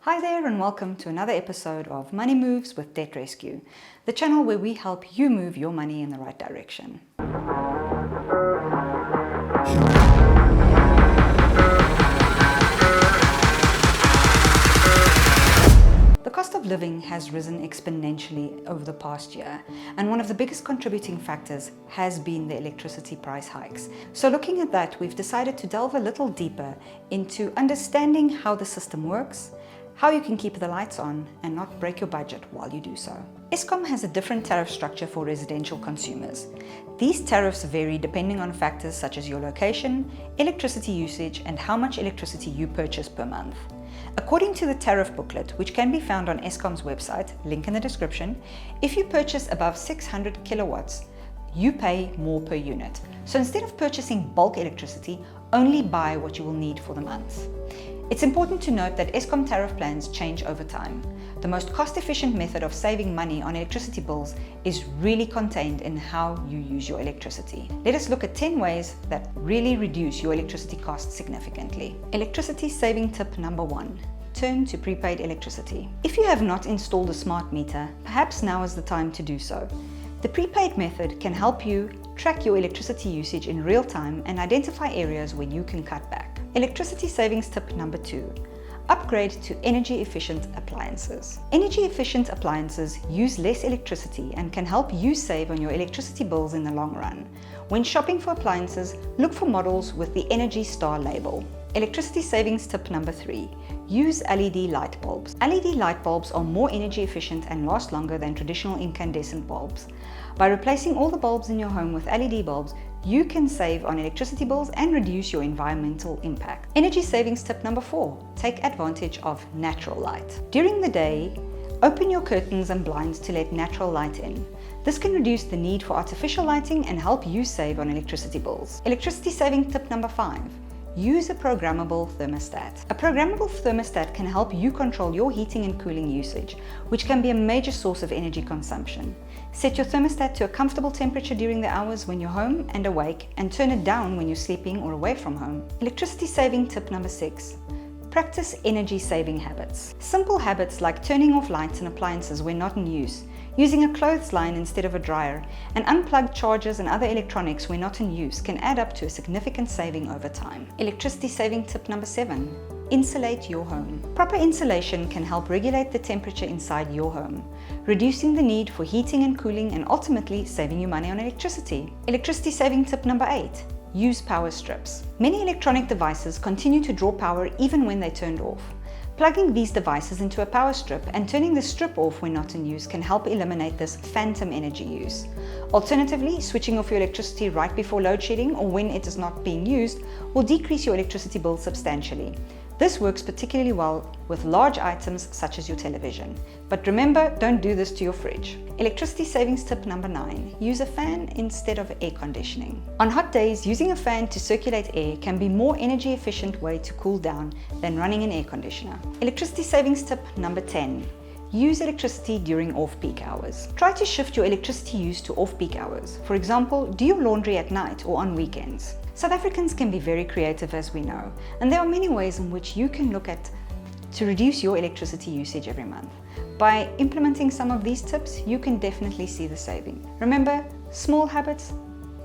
Hi there and welcome to another episode of Money Moves with Debt Rescue, the channel where we help you move your money in the right direction. The cost of living has risen exponentially over the past year, and one of the biggest contributing factors has been the electricity price hikes. So looking at that, we've decided to delve a little deeper into understanding how the system works, how you can keep the lights on and not break your budget while you do so. Eskom has a different tariff structure for residential consumers. These tariffs vary depending on factors such as your location, electricity usage, and how much electricity you purchase per month. According to the tariff booklet, which can be found on Eskom's website, link in the description, if you purchase above 600 kilowatts, you pay more per unit. So instead of purchasing bulk electricity, only buy what you will need for the month. It's important to note that Eskom tariff plans change over time. The most cost-efficient method of saving money on electricity bills is really contained in how you use your electricity. Let us look at 10 ways that really reduce your electricity costs significantly. Electricity saving tip number 1. Turn to prepaid electricity. If you have not installed a smart meter, perhaps now is the time to do so. The prepaid method can help you track your electricity usage in real time and identify areas where you can cut back. Electricity savings tip number 2. Upgrade to energy efficient appliances. Energy efficient appliances use less electricity and can help you save on your electricity bills in the long run. When shopping for appliances, look for models with the Energy Star label. Electricity savings tip number 3. Use LED light bulbs. LED light bulbs are more energy efficient and last longer than traditional incandescent bulbs. By replacing all the bulbs in your home with LED bulbs, you can save on electricity bills and reduce your environmental impact. Energy savings tip number 4. Take advantage of natural light. During the day, open your curtains and blinds to let natural light in. This can reduce the need for artificial lighting and help you save on electricity bills. Electricity saving tip number 5. Use a programmable thermostat. A programmable thermostat can help you control your heating and cooling usage, which can be a major source of energy consumption. Set your thermostat to a comfortable temperature during the hours when you're home and awake, and turn it down when you're sleeping or away from home. Electricity saving tip number 6. Practice energy saving habits. Simple habits like turning off lights and appliances when not in use, using a clothesline instead of a dryer, and unplugged chargers and other electronics when not in use can add up to a significant saving over time. Electricity saving tip number 7. Insulate your home. Proper insulation can help regulate the temperature inside your home, reducing the need for heating and cooling and ultimately saving you money on electricity. Electricity saving tip number 8. Use power strips. Many electronic devices continue to draw power even when they're turned off. Plugging these devices into a power strip and turning the strip off when not in use can help eliminate this phantom energy use. Alternatively, switching off your electricity right before load shedding or when it is not being used will decrease your electricity bill substantially. This works particularly well with large items such as your television. But remember, don't do this to your fridge. Electricity savings tip number 9. Use a fan instead of air conditioning. On hot days, using a fan to circulate air can be a more energy efficient way to cool down than running an air conditioner. Electricity savings tip number 10. Use electricity during off-peak hours. Try to shift your electricity use to off-peak hours. For example, do your laundry at night or on weekends. South Africans can be very creative, as we know, and there are many ways in which you can look at to reduce your electricity usage every month. By implementing some of these tips, you can definitely see the saving. Remember, small habits,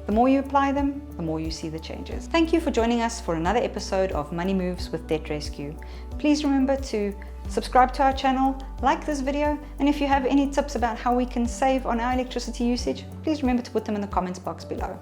the more you apply them, the more you see the changes. Thank you for joining us for another episode of Money Moves with Debt Rescue. Please remember to subscribe to our channel, like this video, and if you have any tips about how we can save on our electricity usage, please remember to put them in the comments box below.